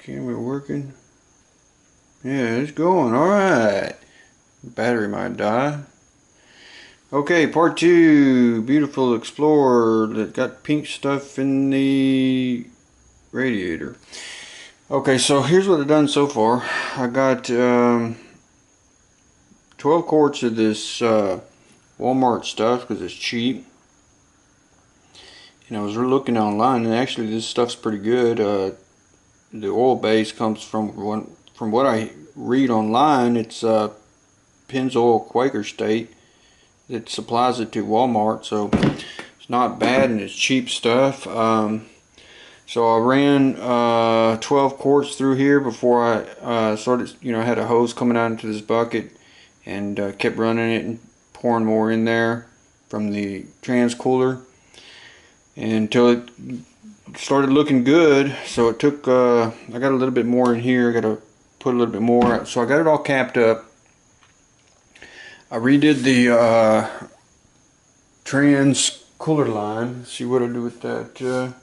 Camera working? Yeah, it's going. Alright. Battery might die. Okay, part 2. Beautiful Explorer that got pink stuff in the radiator. Okay, so here's what I've done so far. I got 12 quarts of this Walmart stuff because it's cheap. And I was looking online, and actually this stuff's pretty good. The oil base comes from what I read online. It's Pennzoil Quaker State that supplies it to Walmart, so it's not bad and it's cheap stuff. So I ran 12 quarts through here before I started. I had a hose coming out into this bucket and kept running it and pouring more in there from the trans cooler until it started looking good. So it took I got a little bit more in here. I got to put a little bit more, so I got it all capped up. I redid the trans cooler line. Let's see what I do with that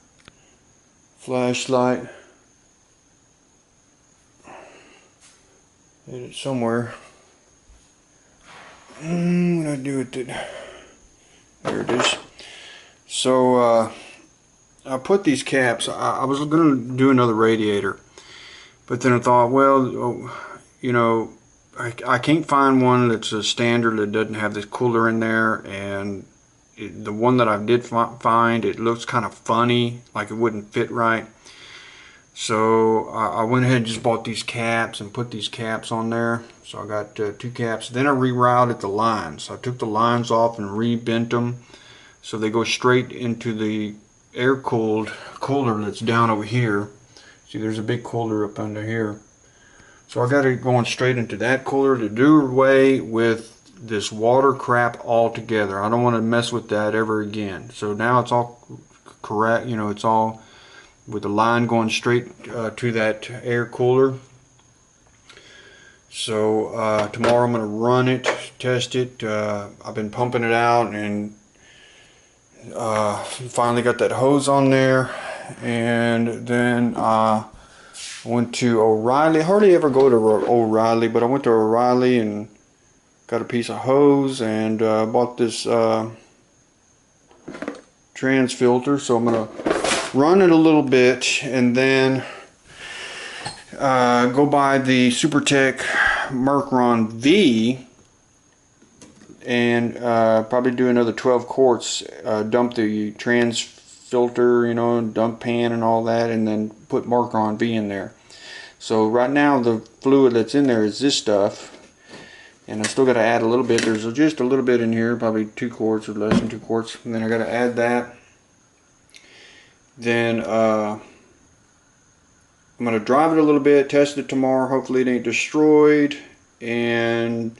flashlight. Hit it somewhere. What do I do with it? There it is. So I put these caps. I was going to do another radiator, but then I thought, well, I can't find one that's a standard that doesn't have this cooler in there, and the one that I did find, it looks kind of funny, like it wouldn't fit right. So I went ahead and just bought these caps and put these caps on there. So I got 2 caps. Then I rerouted the lines. So I took the lines off and rebent them so they go straight into the air-cooled cooler that's down over here. See, there's a big cooler up under here. So I got it going straight into that cooler to do away with this water crap altogether. I don't want to mess with that ever again. So now it's all correct. It's all with the line going straight to that air cooler. So tomorrow I'm going to run it, test it. I've been pumping it out, and finally got that hose on there. And then I went to O'Reilly. I hardly ever go to O'Reilly, but I went to O'Reilly and got a piece of hose and bought this trans filter. So I'm going to run it a little bit and then go buy the SuperTech Mercron V and probably do another 12 quarts, dump the trans filter, dump pan and all that, and then put Mercron V in there. So right now the fluid that's in there is this stuff, and I still got to add a little bit. There's just a little bit in here, probably 2 quarts or less than 2 quarts, and then I got to add that. Then I'm going to drive it a little bit, test it tomorrow. Hopefully it ain't destroyed and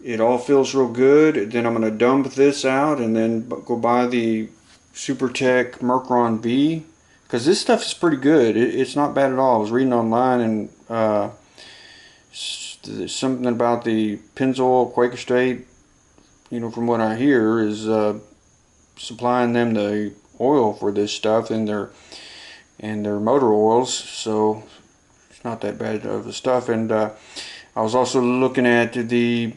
it all feels real good. Then I'm going to dump this out and then go buy the SuperTech Mercron V, because this stuff is pretty good. It's not bad at all. I was reading online, and something about the Pennzoil Quaker State, from what I hear, is supplying them the oil for this stuff in their motor oils. So it's not that bad of the stuff. And I was also looking at the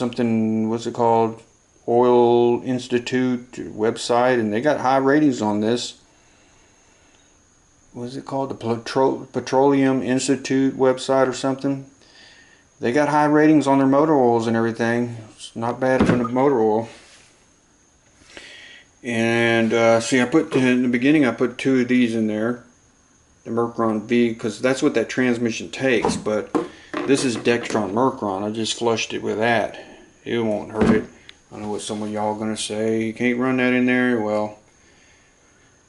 what's it called, Oil Institute website, and they got high ratings on this. What is it called? The Petroleum Institute website or something. They got high ratings on their motor oils and everything. It's not bad for the motor oil. And see, in the beginning I put 2 of these in there, the Mercron V, because that's what that transmission takes. But this is Dextron Mercron. I just flushed it with that. It won't hurt it. I know what some of y'all are going to say. You can't run that in there. Well,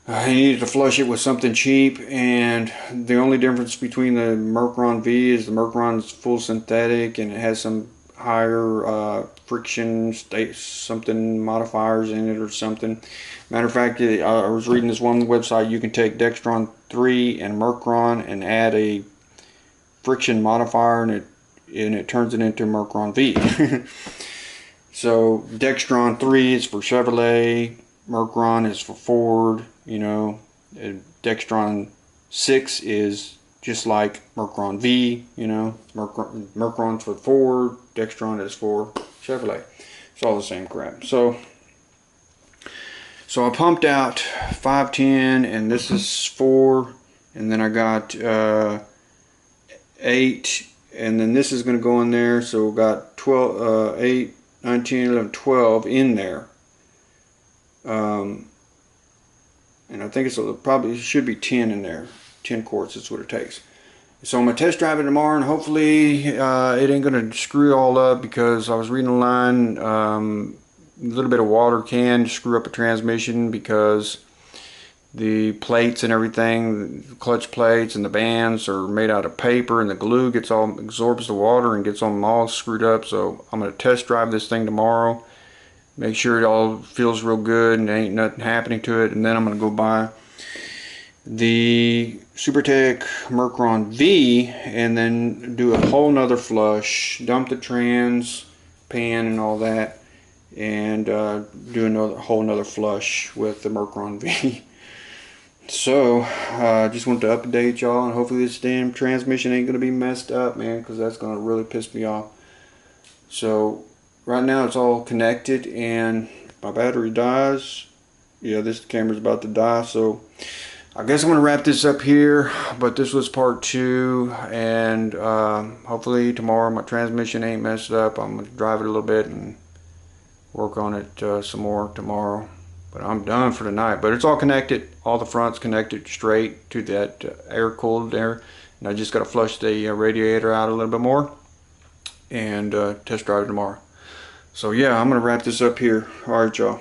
I needed to flush it with something cheap, and the only difference between the Mercron V is the Mercron's full synthetic, and it has some higher friction something modifiers in it or something. Matter of fact, I was reading this one website. You can take Dextron 3 and Mercron and add a friction modifier, and it turns it into Mercron V. So Dextron 3 is for Chevrolet, Mercron is for Ford. Dextron 6 is just like Mercron V, you know, Mercron's for Ford, Dextron is for Chevrolet. It's all the same crap. So I pumped out 510, and this is 4, and then I got 8, and then this is going to go in there, so we got 12, 8, 9, 10, 11, 12 in there. And I think it's probably should be 10 in there. 10 quarts is what it takes. So I'm going to test drive it tomorrow, and hopefully it ain't going to screw it all up, because I was reading a line, a little bit of water can screw up a transmission, because the plates and everything, the clutch plates and the bands are made out of paper, and the glue gets all absorbs the water and gets them all screwed up. So I'm going to test drive this thing tomorrow, make sure it all feels real good and ain't nothing happening to it, and then I'm going to go buy the SuperTech Mercron V and then do a whole nother flush, dump the trans pan and all that, and do another whole nother flush with the Mercron V. So just wanted to update y'all, and hopefully this damn transmission ain't gonna be messed up, man, because that's gonna really piss me off. So right now it's all connected, and if my battery dies, yeah, this camera's about to die. So I guess I'm gonna wrap this up here, but this was part 2, and hopefully tomorrow my transmission ain't messed up. I'm gonna drive it a little bit and work on it some more tomorrow. But I'm done for tonight. But it's all connected. All the fronts connected straight to that air-cooled air. And I just got to flush the radiator out a little bit more and test drive it tomorrow. So yeah, I'm going to wrap this up here. All right, y'all.